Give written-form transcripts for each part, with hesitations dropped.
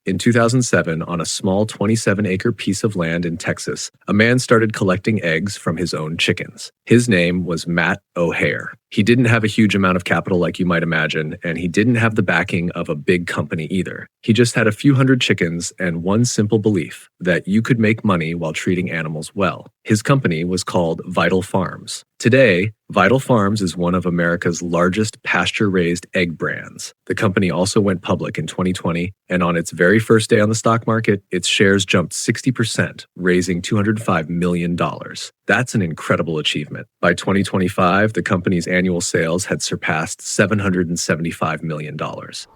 In 2007, on a small 27-acre piece of land in Texas, a man started collecting eggs from his own chickens. His name was Matt O'Hare. He didn't have a huge amount of capital like you might imagine, and he didn't have the backing of a big company either. He just had a few hundred chickens and one simple belief that you could make money while treating animals well. His company was called Vital Farms. Today, Vital Farms is one of America's largest pasture-raised egg brands. The company also went public in 2020, and on its very first day on the stock market, its shares jumped 60%, raising $205 million. That's an incredible achievement. By 2025, the company's annual sales had surpassed $775 million.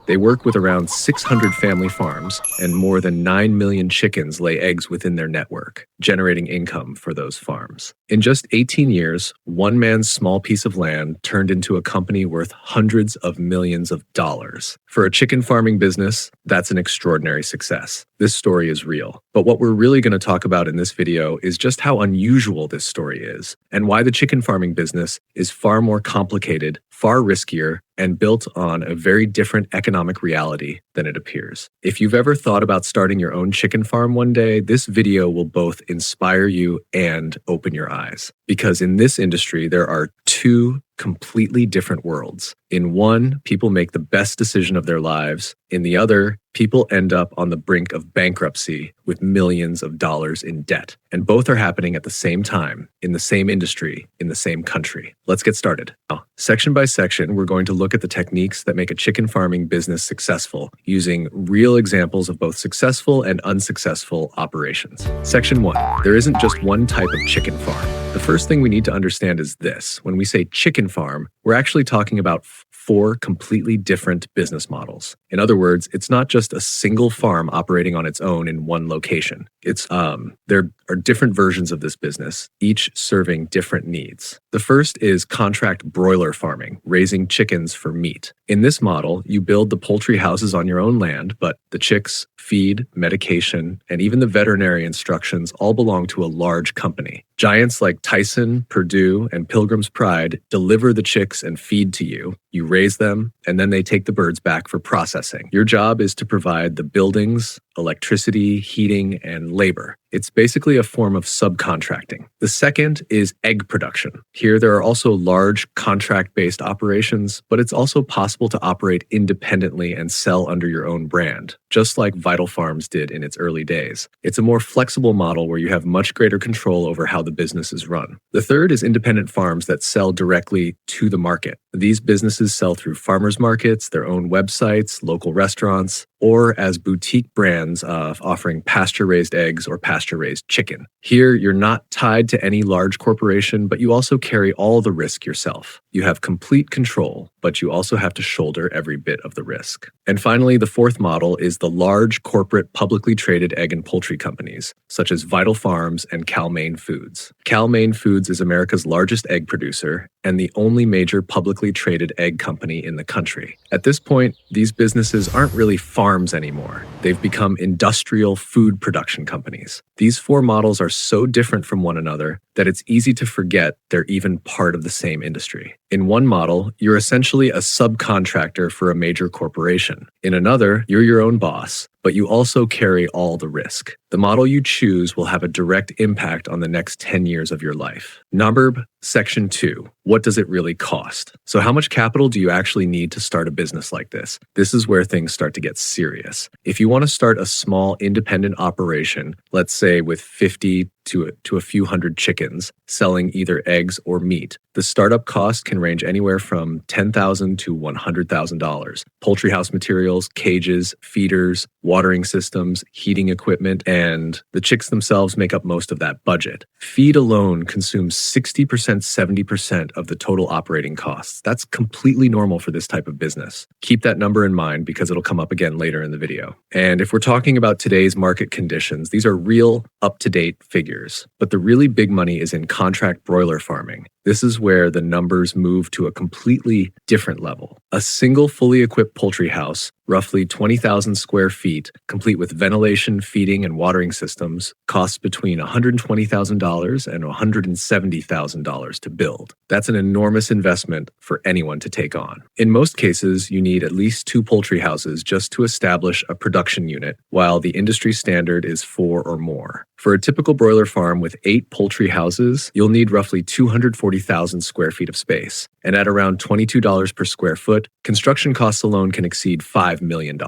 They work with around 600 family farms, and more than 9 million chickens lay eggs within their network, generating income for those farms. In just 18 years, one man's small piece of land turned into a company worth hundreds of millions of dollars. For a chicken farming business, that's an extraordinary success. This story is real. But what we're really going to talk about in this video is just how unusual this story is, and why the chicken farming business is far more complicated, far riskier, and built on a very different economic reality than it appears. If you've ever thought about starting your own chicken farm one day, this video will both inspire you and open your eyes. Because in this industry, there are two completely different worlds. In one, people make the best decision of their lives. In the other, people end up on the brink of bankruptcy with millions of dollars in debt. And both are happening at the same time, in the same industry, in the same country. Let's get started. Now, section by section, we're going to look at the techniques that make a chicken farming business successful, using real examples of both successful and unsuccessful operations. Section 1. There isn't just one type of chicken farm. The first thing we need to understand is this. When we say chicken farm, we're actually talking about four completely different business models. In other words, it's not just a single farm operating on its own in one location. There are different versions of this business, each serving different needs. The first is contract broiler farming, raising chickens for meat. In this model, you build the poultry houses on your own land, but the chicks, feed, medication, and even the veterinary instructions all belong to a large company. Giants like Tyson, Purdue, and Pilgrim's Pride deliver the chicks and feed to you. You raise them, and then they take the birds back for processing. Your job is to provide the buildings, electricity, heating, and labor. It's basically a form of subcontracting. The second is egg production. Here, there are also large contract-based operations, but it's also possible to operate independently and sell under your own brand, just like Vital Farms did in its early days. It's a more flexible model where you have much greater control over how the business is run. The third is independent farms that sell directly to the market. These businesses sell through farmers markets, their own websites, local restaurants, or as boutique brands offering pasture-raised eggs or pasture-raised chicken. Here, you're not tied to any large corporation, but you also carry all the risk yourself. You have complete control, but you also have to shoulder every bit of the risk. And finally, the fourth model is the large corporate publicly traded egg and poultry companies, such as Vital Farms and Cal-Maine Foods. Cal-Maine Foods is America's largest egg producer and the only major publicly traded egg company in the country. At this point, these businesses aren't really farms anymore. They've become industrial food production companies. These four models are so different from one another that it's easy to forget they're even part of the same industry. In one model, you're essentially a subcontractor for a major corporation. In another, you're your own boss, but you also carry all the risk. The model you choose will have a direct impact on the next 10 years of your life. NUMBERB, Section 2. What does it really cost? So how much capital do you actually need to start a business like this? This is where things start to get serious. If you want to start a small independent operation, let's say with 50 to a few hundred chickens, selling either eggs or meat, the startup cost can range anywhere from $10,000 to $100,000. Poultry house materials, cages, feeders, watering systems, heating equipment, and the chicks themselves make up most of that budget. Feed alone consumes 60%, 70% of the total operating costs. That's completely normal for this type of business. Keep that number in mind because it'll come up again later in the video. And if we're talking about today's market conditions, these are real up-to-date figures. But the really big money is in contract broiler farming. This is where the numbers move to a completely different level. A single fully equipped poultry house, roughly 20,000 square feet, complete with ventilation, feeding, and watering systems, costs between $120,000 and $170,000 to build. That's an enormous investment for anyone to take on. In most cases, you need at least 2 poultry houses just to establish a production unit, while the industry standard is 4 or more. For a typical broiler farm with 8 poultry houses, you'll need roughly 240,000 square feet of space. And at around $22 per square foot, construction costs alone can exceed $5 million.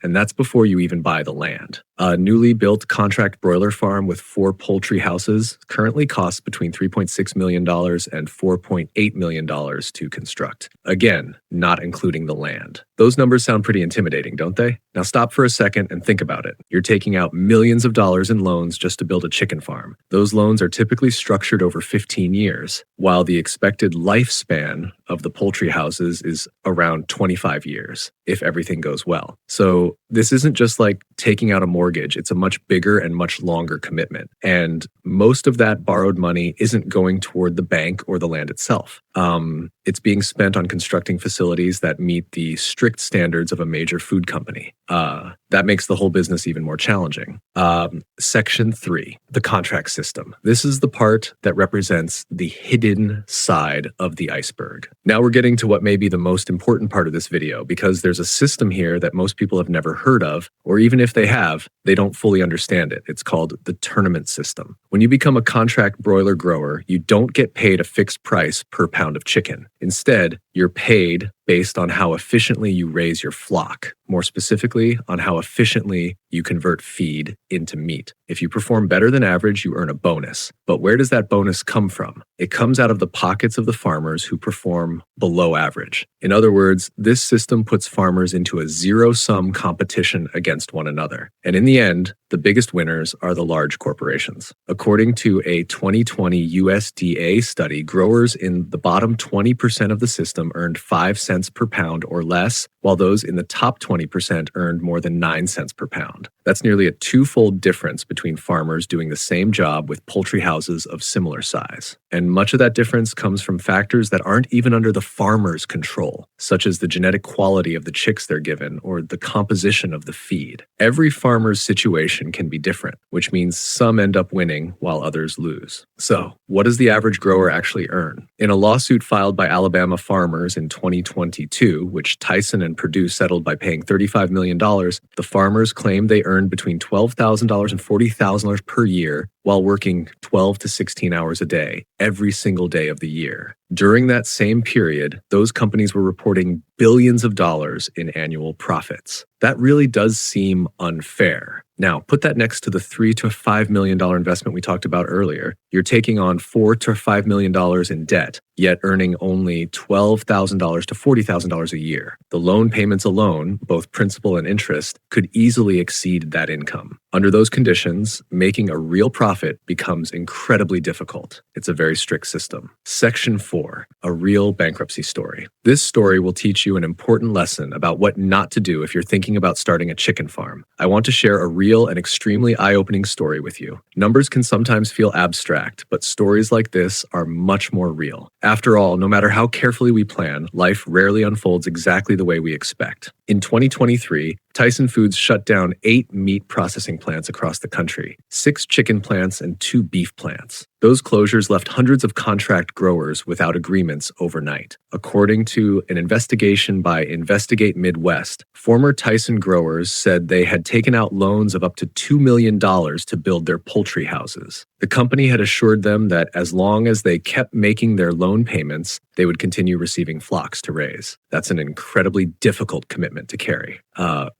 And that's before you even buy the land. A newly built contract broiler farm with 4 poultry houses currently costs between $3.6 million and $4.8 million to construct. Again, not including the land. Those numbers sound pretty intimidating, don't they? Now stop for a second and think about it. You're taking out millions of dollars in loans just to build a chicken farm. Those loans are typically structured over 15 years, while the expected lifespan of the poultry houses is around 25 years, if everything goes well. So this isn't just like taking out a mortgage. It's a much bigger and much longer commitment. And most of that borrowed money isn't going toward the bank or the land itself. It's being spent on constructing facilities that meet the strict standards of a major food company. That makes the whole business even more challenging. Section 3, the contract system. This is the part that represents the hidden side of the iceberg. Now we're getting to what may be the most important part of this video, because there's a system here that most people have never heard of, or even if they have, they don't fully understand it. It's called the tournament system. When you become a contract broiler grower, you don't get paid a fixed price per pound of chicken. Instead, you're paid based on how efficiently you raise your flock, more specifically on how efficiently you convert feed into meat. If you perform better than average, you earn a bonus. But where does that bonus come from? It comes out of the pockets of the farmers who perform below average. In other words, this system puts farmers into a zero-sum competition against one another. And in the end, the biggest winners are the large corporations. According to a 2020 USDA study, growers in the bottom 20% of the system earned 5 cents per pound or less, while those in the top 20% earned more than 9 cents per pound. That's nearly a 2-fold difference between farmers doing the same job with poultry houses of similar size. And much of that difference comes from factors that aren't even under the farmer's control, such as the genetic quality of the chicks they're given or the composition of the feed. Every farmer's situation can be different, which means some end up winning while others lose. So, what does the average grower actually earn? In a lawsuit filed by Alabama farmers in 2022, which Tyson and Purdue settled by paying $35 million, the farmers claimed they earned between $12,000 and $40,000 per year while working 12 to 16 hours a day, every single day of the year. During that same period, those companies were reporting billions of dollars in annual profits. That really does seem unfair. Now, put that next to the $3 to $5 million investment we talked about earlier. You're taking on $4 to $5 million in debt, yet earning only $12,000 to $40,000 a year. The loan payments alone, both principal and interest, could easily exceed that income. Under those conditions, making a real profit becomes incredibly difficult. It's a very strict system. Section 4, a real bankruptcy story. This story will teach you an important lesson about what not to do if you're thinking about starting a chicken farm. I want to share a real and extremely eye-opening story with you. Numbers can sometimes feel abstract, but stories like this are much more real. After all, no matter how carefully we plan, life rarely unfolds exactly the way we expect. In 2023, Tyson Foods shut down 8 meat processing plants across the country, 6 chicken plants and 2 beef plants. Those closures left hundreds of contract growers without agreements overnight. According to an investigation by Investigate Midwest, former Tyson growers said they had taken out loans of up to $2 million to build their poultry houses. The company had assured them that as long as they kept making their loan payments, they would continue receiving flocks to raise. That's an incredibly difficult commitment to carry.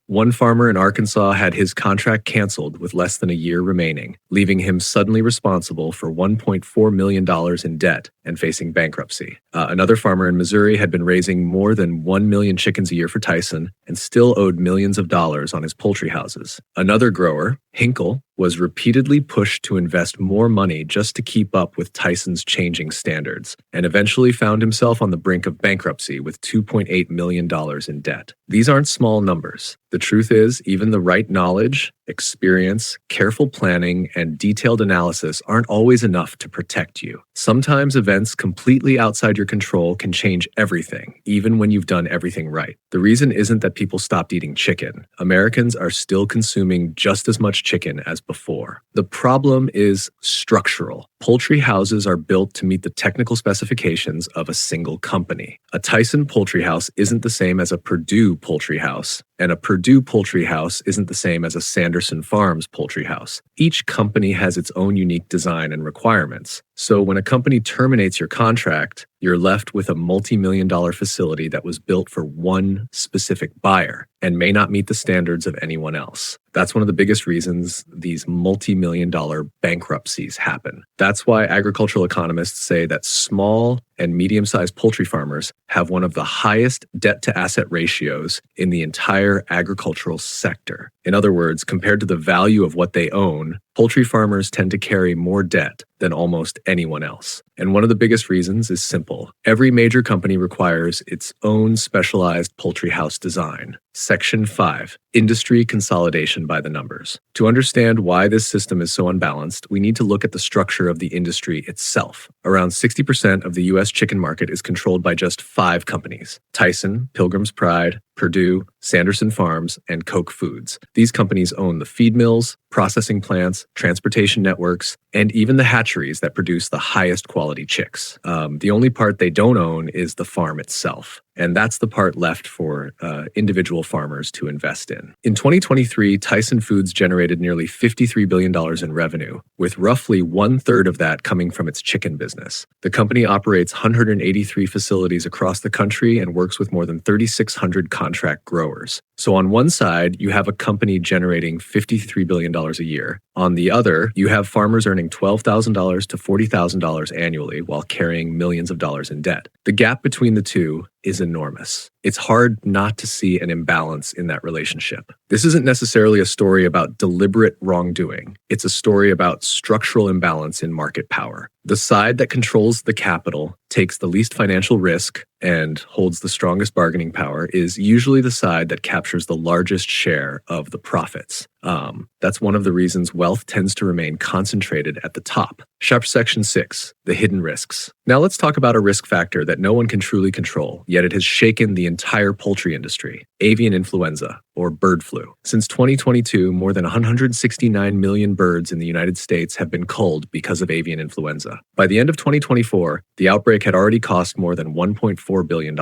One farmer in Arkansas had his contract canceled with less than a year remaining, leaving him suddenly responsible for $1.4 million in debt and facing bankruptcy. Another farmer in Missouri had been raising more than 1 million chickens a year for Tyson and still owed millions of dollars on his poultry houses. Another grower, Hinkle, was repeatedly pushed to invest more money just to keep up with Tyson's changing standards, and eventually found himself on the brink of bankruptcy with $2.8 million in debt. These aren't small numbers. The truth is, even the right knowledge Experience, careful planning, and detailed analysis aren't always enough to protect you. Sometimes events completely outside your control can change everything, even when you've done everything right. The reason isn't that people stopped eating chicken. Americans are still consuming just as much chicken as before. The problem is structural. Poultry houses are built to meet the technical specifications of a single company. A Tyson poultry house isn't the same as a Purdue poultry house, and a Purdue poultry house isn't the same as a Sanderson Farms poultry house. Each company has its own unique design and requirements. So when a company terminates your contract, you're left with a multi-million-dollar facility that was built for one specific buyer and may not meet the standards of anyone else. That's one of the biggest reasons these multi-million-dollar bankruptcies happen. That's why agricultural economists say that small and medium-sized poultry farmers have one of the highest debt-to-asset ratios in the entire agricultural sector. In other words, compared to the value of what they own, poultry farmers tend to carry more debt than almost anyone else. And one of the biggest reasons is simple. Every major company requires its own specialized poultry house design. Section 5, Industry Consolidation by the Numbers. To understand why this system is so unbalanced, we need to look at the structure of the industry itself. Around 60% of the U.S. chicken market is controlled by just 5 companies: Tyson, Pilgrim's Pride, Purdue, Sanderson Farms, and Koch Foods. These companies own the feed mills, processing plants, transportation networks, and even the hatcheries that produce the highest quality chicks. The only part they don't own is the farm itself. And that's the part left for individual farmers to invest in. In 2023, Tyson Foods generated nearly $53 billion in revenue, with roughly 1/3 of that coming from its chicken business. The company operates 183 facilities across the country and works with more than 3,600 contract growers. So on one side, you have a company generating $53 billion a year. On the other, you have farmers earning $12,000 to $40,000 annually while carrying millions of dollars in debt. The gap between the two is enormous. It's hard not to see an imbalance in that relationship. This isn't necessarily a story about deliberate wrongdoing. It's a story about structural imbalance in market power. The side that controls the capital, takes the least financial risk, and holds the strongest bargaining power is usually the side that captures the largest share of the profits. That's one of the reasons wealth tends to remain concentrated at the top. Section 6, the hidden risks. Now let's talk about a risk factor that no one can truly control, yet it has shaken the entire poultry industry: avian influenza, or bird flu. Since 2022, more than 169 million birds in the United States have been culled because of avian influenza. By the end of 2024, the outbreak had already cost more than $1.4 billion.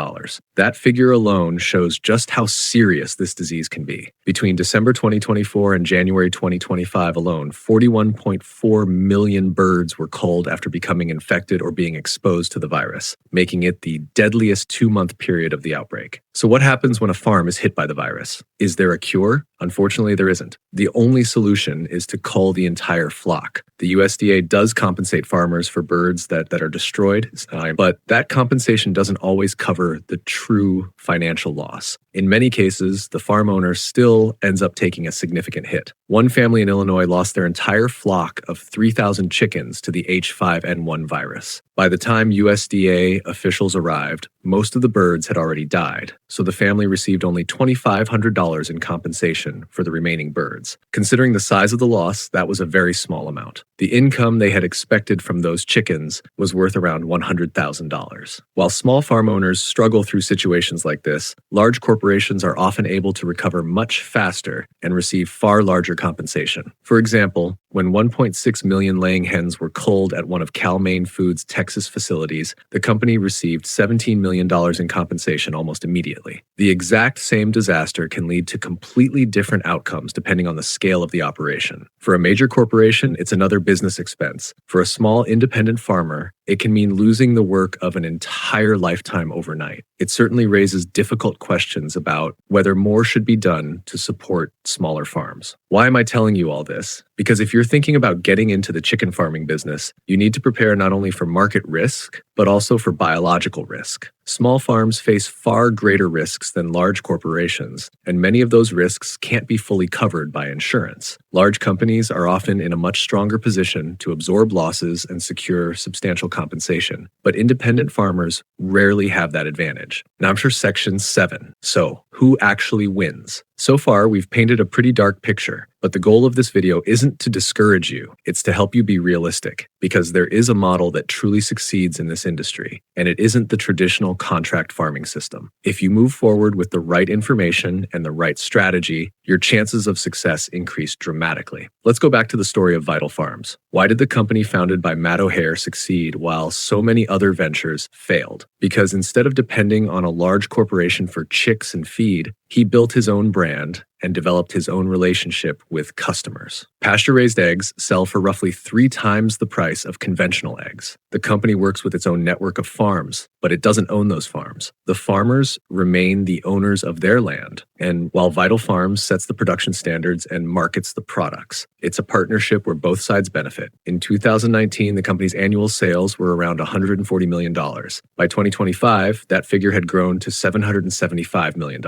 That figure alone shows just how serious this disease can be. Between December 2024 and January 2025 alone, 41.4 million birds were culled after becoming infected or being exposed to the virus, making it the deadliest 2-month period of the outbreak. So what happens when a farm is hit by the virus? Is there a cure? Unfortunately, there isn't. The only solution is to cull the entire flock. The USDA does compensate farmers for birds that are destroyed, but that compensation doesn't always cover the true financial loss. In many cases, the farm owner still ends up taking a significant hit. One family in Illinois lost their entire flock of 3,000 chickens to the H5N1 virus. By the time USDA officials arrived, most of the birds had already died, so the family received only $2,500 in compensation for the remaining birds. Considering the size of the loss, that was a very small amount. The income they had expected from those chickens was worth around $100,000. While small farm owners struggle through situations like this, large corporations are often able to recover much faster and receive far larger compensation. For example, when 1.6 million laying hens were culled at one of Cal-Maine Foods' Texas facilities, the company received $17 million in compensation almost immediately. The exact same disaster can lead to completely different outcomes depending on the scale of the operation. For a major corporation, it's another business expense. For a small independent farmer, it can mean losing the work of an entire lifetime overnight. It certainly raises difficult questions about whether more should be done to support smaller farms. Why am I telling you all this? Because if you're thinking about getting into the chicken farming business, you need to prepare not only for market risk, but also for biological risk. Small farms face far greater risks than large corporations, and many of those risks can't be fully covered by insurance. Large companies are often in a much stronger position to absorb losses and secure substantial compensation, but independent farmers rarely have that advantage. Now I'm for Section 7. So, who actually wins? So far, we've painted a pretty dark picture, but the goal of this video isn't to discourage you, it's to help you be realistic, because there is a model that truly succeeds in this industry, and it isn't the traditional contract farming system. If you move forward with the right information and the right strategy, your chances of success increase dramatically. Let's go back to the story of Vital Farms. Why did the company founded by Matt O'Hare succeed while so many other ventures failed? Because instead of depending on a large corporation for chicks and feed, he built his own brand and developed his own relationship with customers. Pasture-raised eggs sell for roughly 3 times the price of conventional eggs. The company works with its own network of farms, but it doesn't own those farms. The farmers remain the owners of their land, and while Vital Farms sets the production standards and markets the products, it's a partnership where both sides benefit. In 2019, the company's annual sales were around $140 million. By 2025, that figure had grown to $775 million.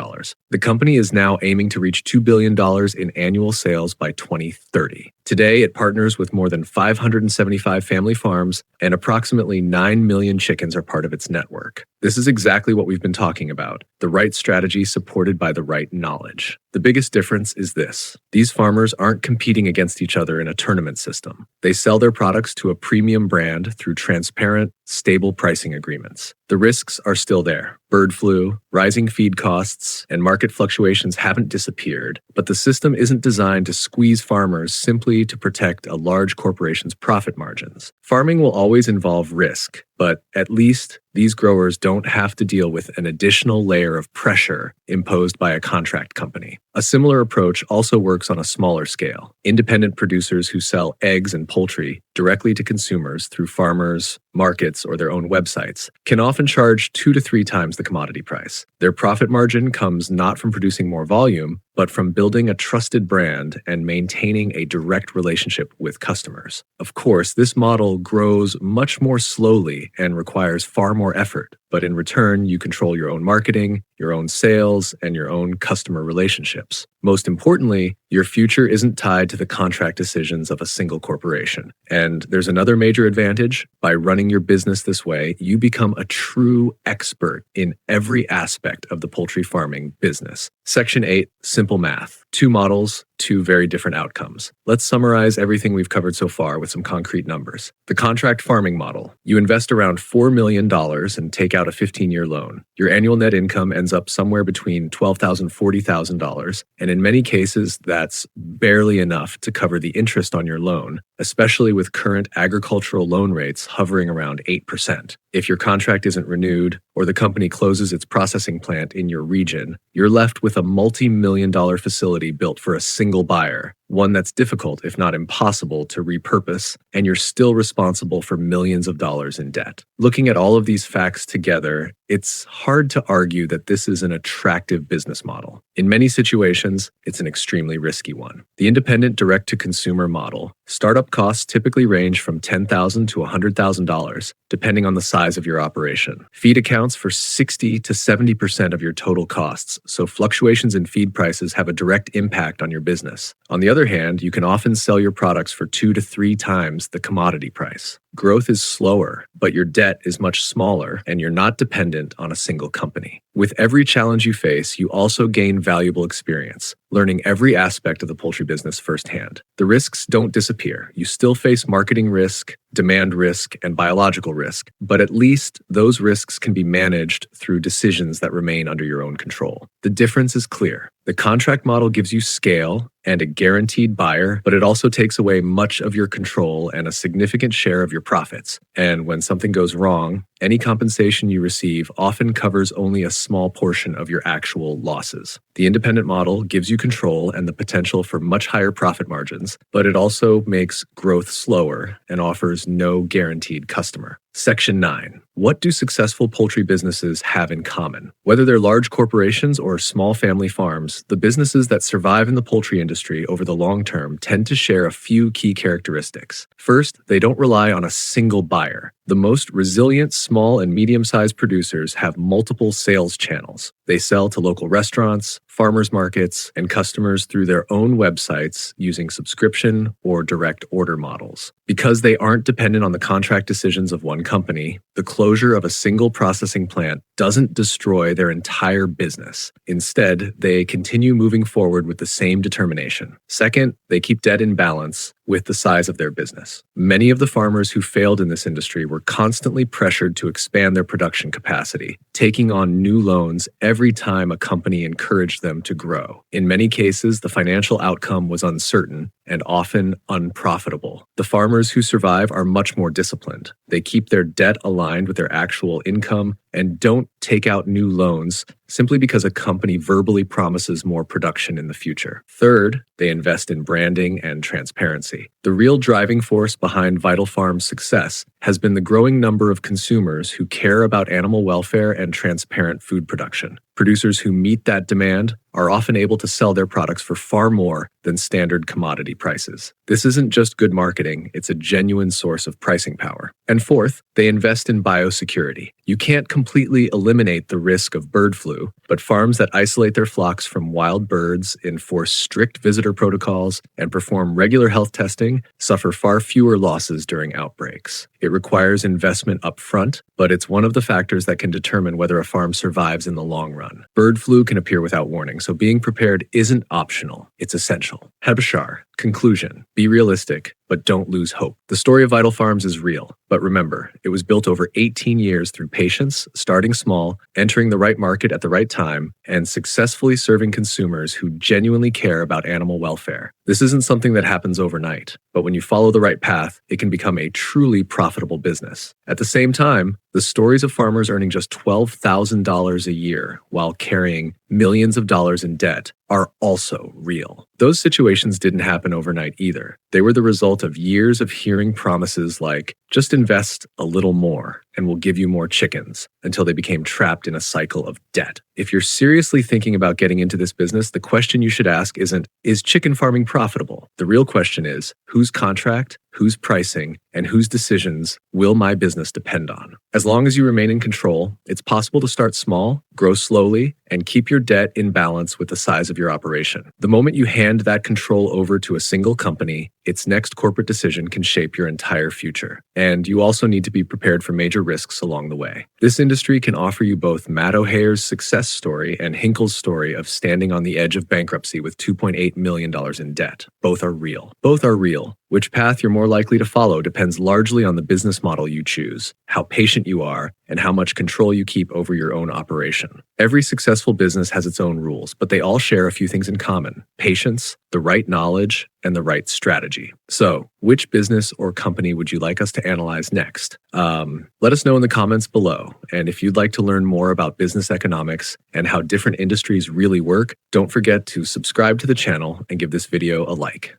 The company is now aiming to reach $2 billion in annual sales by 2030. Today, it partners with more than 575 family farms, and approximately 9 million chickens are part of its network. This is exactly what we've been talking about, the right strategy supported by the right knowledge. The biggest difference is this: these farmers aren't competing against each other in a tournament system. They sell their products to a premium brand through transparent, stable pricing agreements. The risks are still there. Bird flu, rising feed costs, and market fluctuations haven't disappeared, but the system isn't designed to squeeze farmers simply to protect a large corporation's profit margins. Farming will always involve risk, but at least these growers don't have to deal with an additional layer of pressure imposed by a contract company. A similar approach also works on a smaller scale. Independent producers who sell eggs and poultry directly to consumers through farmers, markets, or their own websites can often charge 2 to 3 times the commodity price. Their profit margin comes not from producing more volume, but from building a trusted brand and maintaining a direct relationship with customers. Of course, this model grows much more slowly and requires far more effort, but in return, you control your own marketing, your own sales, and your own customer relationships. Most importantly, your future isn't tied to the contract decisions of a single corporation. And there's another major advantage. By running your business this way, you become a true expert in every aspect of the poultry farming business. Section 8, simple math. 2 models, 2 very different outcomes. Let's summarize everything we've covered so far with some concrete numbers. The contract farming model. You invest around $4 million and take out a 15-year loan. Your annual net income ends up somewhere between $12,000 and $40,000, and in many cases, that's barely enough to cover the interest on your loan, especially with current agricultural loan rates hovering around 8%. If your contract isn't renewed or the company closes its processing plant in your region, you're left with a multi-million-dollar facility built for a single buyer, one that's difficult, if not impossible, to repurpose, and you're still responsible for millions of dollars in debt. Looking at all of these facts together, it's hard to argue that this is an attractive business model. In many situations, it's an extremely risky one. The independent direct-to-consumer model, startup costs typically range from $10,000 to $100,000, depending on the size of your operation. Feed accounts for 60 to 70% of your total costs, so fluctuations in feed prices have a direct impact on your business. On the other hand, you can often sell your products for 2 to 3 times the commodity price. Growth is slower, but your debt is much smaller, and you're not dependent on a single company. With every challenge you face, you also gain valuable experience, learning every aspect of the poultry business firsthand. The risks don't disappear. You still face marketing risk, demand risk, and biological risk, but at least those risks can be managed through decisions that remain under your own control. The difference is clear. The contract model gives you scale and a guaranteed buyer, but it also takes away much of your control and a significant share of your profits. And when something goes wrong, any compensation you receive often covers only a small portion of your actual losses. The independent model gives you control and the potential for much higher profit margins, but it also makes growth slower and offers no guaranteed customer. Section 9. What do successful poultry businesses have in common? Whether they're large corporations or small family farms, the businesses that survive in the poultry industry over the long term tend to share a few key characteristics. First, they don't rely on a single buyer. The most resilient small and medium-sized producers have multiple sales channels. They sell to local restaurants, farmers markets, and customers through their own websites using subscription or direct order models. Because they aren't dependent on the contract decisions of one company, the closure of a single processing plant doesn't destroy their entire business. Instead, they continue moving forward with the same determination. Second, they keep debt in balance with the size of their business. Many of the farmers who failed in this industry were constantly pressured to expand their production capacity, taking on new loans every time a company encouraged them to grow. In many cases, the financial outcome was uncertain and often unprofitable. The farmers who survive are much more disciplined. They keep their debt aligned with their actual income and don't take out new loans simply because a company verbally promises more production in the future. Third, they invest in branding and transparency. The real driving force behind Vital Farms' success has been the growing number of consumers who care about animal welfare and transparent food production. Producers who meet that demand are often able to sell their products for far more than standard commodity prices. This isn't just good marketing, it's a genuine source of pricing power. And fourth, they invest in biosecurity. You can't completely eliminate the risk of bird flu, but farms that isolate their flocks from wild birds, enforce strict visitor protocols, and perform regular health testing suffer far fewer losses during outbreaks. It requires investment up front, but it's one of the factors that can determine whether a farm survives in the long run. Bird flu can appear without warning, so being prepared isn't optional, it's essential. Habashar. Conclusion. Be realistic, but don't lose hope. The story of Vital Farms is real, but remember, it was built over 18 years through patience, starting small, entering the right market at the right time, and successfully serving consumers who genuinely care about animal welfare. This isn't something that happens overnight, but when you follow the right path, it can become a truly profitable business. At the same time, the stories of farmers earning just $12,000 a year while carrying millions of dollars in debt are also real. Those situations didn't happen overnight either. They were the result of years of hearing promises like, just invest a little more and we'll give you more chickens, until they became trapped in a cycle of debt. If you're seriously thinking about getting into this business, the question you should ask isn't, is chicken farming profitable? The real question is, whose contract, whose pricing, and whose decisions will my business depend on? As long as you remain in control, it's possible to start small, grow slowly, and keep your debt in balance with the size of your operation. The moment you hand that control over to a single company, its next corporate decision can shape your entire future. And you also need to be prepared for major risks along the way. This industry can offer you both Matt O'Hare's success story and Hinkle's story of standing on the edge of bankruptcy with $2.8 million in debt. Both are real. Both are real. Which path you're more likely to follow depends largely on the business model you choose, how patient you are, and how much control you keep over your own operation. Every successful business has its own rules, but they all share a few things in common: patience, the right knowledge, and the right strategy. So, which business or company would you like us to analyze next? Let us know in the comments below. And if you'd like to learn more about business economics and how different industries really work, don't forget to subscribe to the channel and give this video a like.